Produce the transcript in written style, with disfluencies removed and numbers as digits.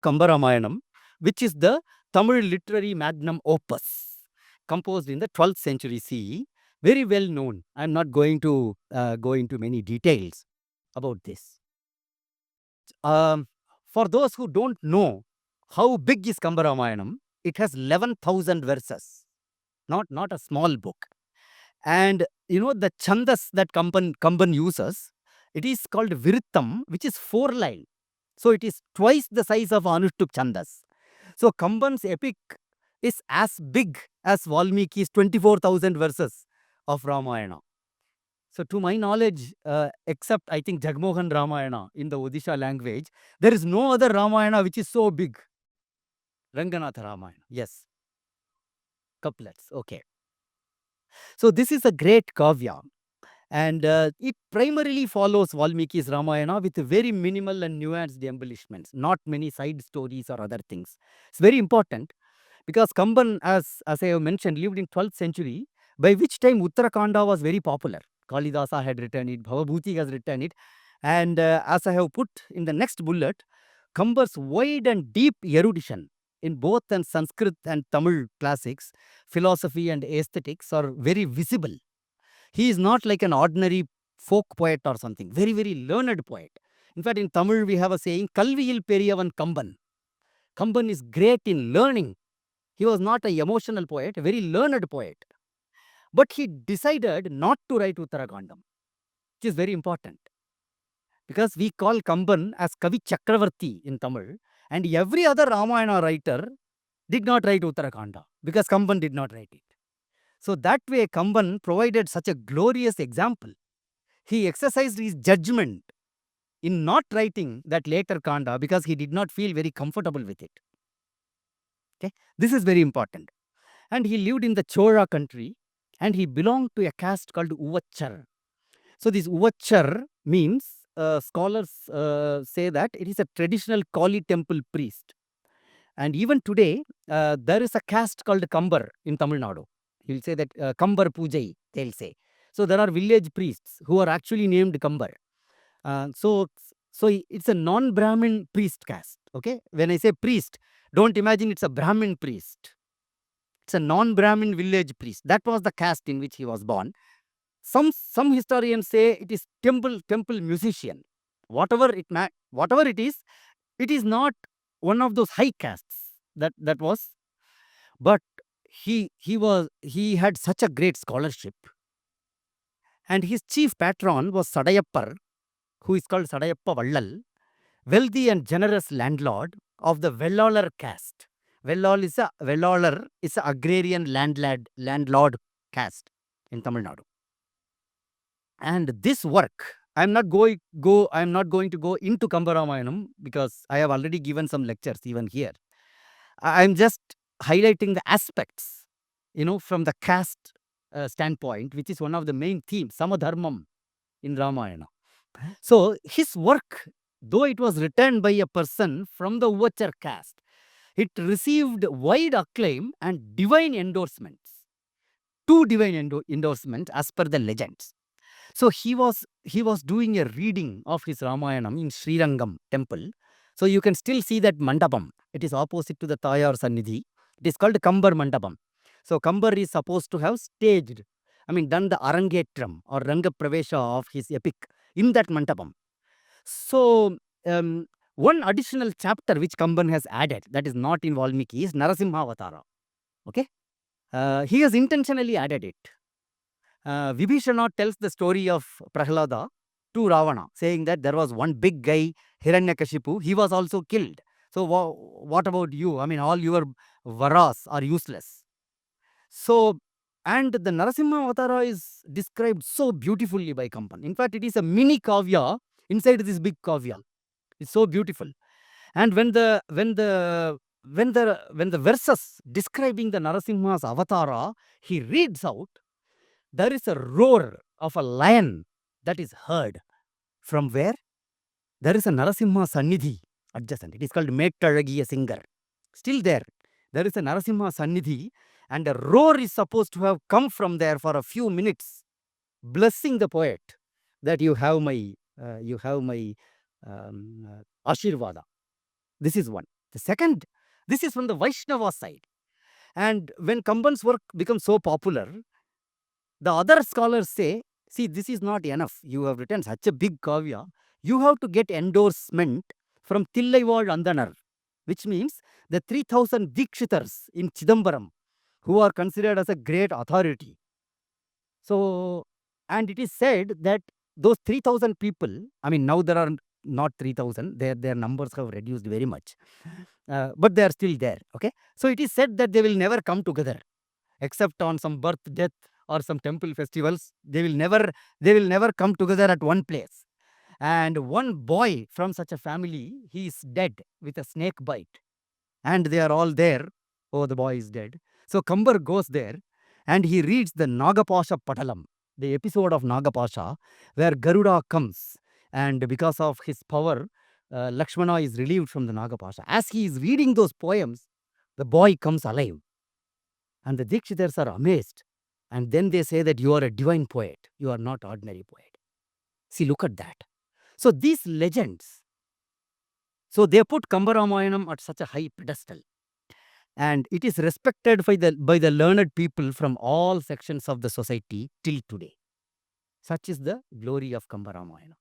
Kamba Ramayanam, which is the Tamil literary magnum opus, composed in the 12th century CE. Very well known. I'm not going to go into many details about this. For those who don't know how big is Kamba Ramayanam, it has 11,000 verses, not a small book. And the chandas that Kamban uses, it is called Virittam, which is 4 line. So it is twice the size of Anushtuk chandas. So Kamban's epic is as big as Valmiki's 24,000 verses of Ramayana. So to my knowledge, except I think Jagmohan Ramayana in the Odisha language, there is no other Ramayana which is so big. Ranganatha Ramayana, yes. Couplets, okay. So this is a great kavya. And it primarily follows Valmiki's Ramayana with very minimal and nuanced embellishments, not many side stories or other things. It's very important because Kamban, as I have mentioned, lived in 12th century, by which time Uttarakanda was very popular. Kalidasa had written it, Bhavabhuti has written it. And as I have put in the next bullet, Kambar's wide and deep erudition in both and Sanskrit and Tamil classics, philosophy and aesthetics are very visible. He is not like an ordinary folk poet or something, very, very learned poet. In fact, in Tamil, we have a saying, Kalviyil Periyavan Kamban. Kamban is great in learning. He was not an emotional poet, a very learned poet. But he decided not to write Uttarakandam, which is very important. Because we call Kamban as Kavi Chakravarti in Tamil, and every other Ramayana writer did not write Uttarakanda, because Kamban did not write it. So that way, Kamban provided such a glorious example. He exercised his judgment in not writing that later Kanda because he did not feel very comfortable with it. Okay, this is very important. And he lived in the Chola country and he belonged to a caste called Uvachar. So this Uvachar means, scholars say that it is a traditional Kali temple priest. And even today, there is a caste called Kambar in Tamil Nadu. He'll say that Kambar Pujai, they'll say. So there are village priests who are actually named Kambar. So it's a non-Brahmin priest caste. Okay, when I say priest, don't imagine it's a Brahmin priest. It's a non-Brahmin village priest. That was the caste in which he was born. Some historians say it is temple musician. Whatever it is not one of those high castes that was. But he had such a great scholarship, and his chief patron was Sadayappar, who is called Sadayappa Vallal, wealthy and generous landlord of the Vellalar caste. Vellalar is a agrarian landlord caste in Tamil Nadu. And this work, I'm not going to go into Kamba Ramayanam because I have already given some lectures even here. I'm just highlighting the aspects, from the caste standpoint, which is one of the main themes, Samadharmam in Ramayana. So his work, though it was written by a person from the Uvachar caste, it received wide acclaim and divine endorsements. 2 divine endorsements as per the legends. So he was doing a reading of his Ramayanam in Srirangam temple. So you can still see that mandapam. It is opposite to the Tayar Sannidhi. It is called Kambar Mandapam. So Kambar is supposed to have done the Arangetram or Ranga Pravesha of his epic in that mandapam. So one additional chapter which Kamban has added that is not in Valmiki is Narasimha Avatara. Okay, he has intentionally added it. Vibhishana tells the story of Prahlada to Ravana, saying that there was one big guy, Hiranyakashipu, he was also killed. So what about you? All your varas are useless. So, and the Narasimha Avatara is described so beautifully by Kamban. In fact, it is a mini kavya inside this big kavya. It's so beautiful. And when the verses describing the Narasimha's Avatara, he reads out, there is a roar of a lion that is heard. From where? There is a Narasimha Sannidhi adjacent. It is called Mettalagiya Singer. Still there. There is a Narasimha Sannidhi, and a roar is supposed to have come from there for a few minutes, blessing the poet that you have my Ashirvada. This is one. The second, this is from the Vaishnava side. And when Kamban's work becomes so popular, the other scholars say, see, this is not enough. You have written such a big kavya. You have to get endorsement from Tillaival Andanar, which means the 3000 Dikshitars in Chidambaram, who are considered as a great authority. So, and it is said that those 3000 people, I mean, now there are not 3000, their numbers have reduced very much, but they are still there. Okay. So, it is said that they will never come together except on some birth, death, or some temple festivals. They will never come together at one place. And one boy from such a family, he is dead with a snake bite. And they are all there. Oh, the boy is dead. So Kambar goes there and he reads the Nagapasha Patalam, the episode of Nagapasha, where Garuda comes. And because of his power, Lakshmana is relieved from the Nagapasha. As he is reading those poems, the boy comes alive. And the Dikshitars are amazed. And then they say that you are a divine poet. You are not ordinary poet. See, look at that. So these legends, so they put Kamba Ramayanam at such a high pedestal. And it is respected by the learned people from all sections of the society till today. Such is the glory of Kamba Ramayana.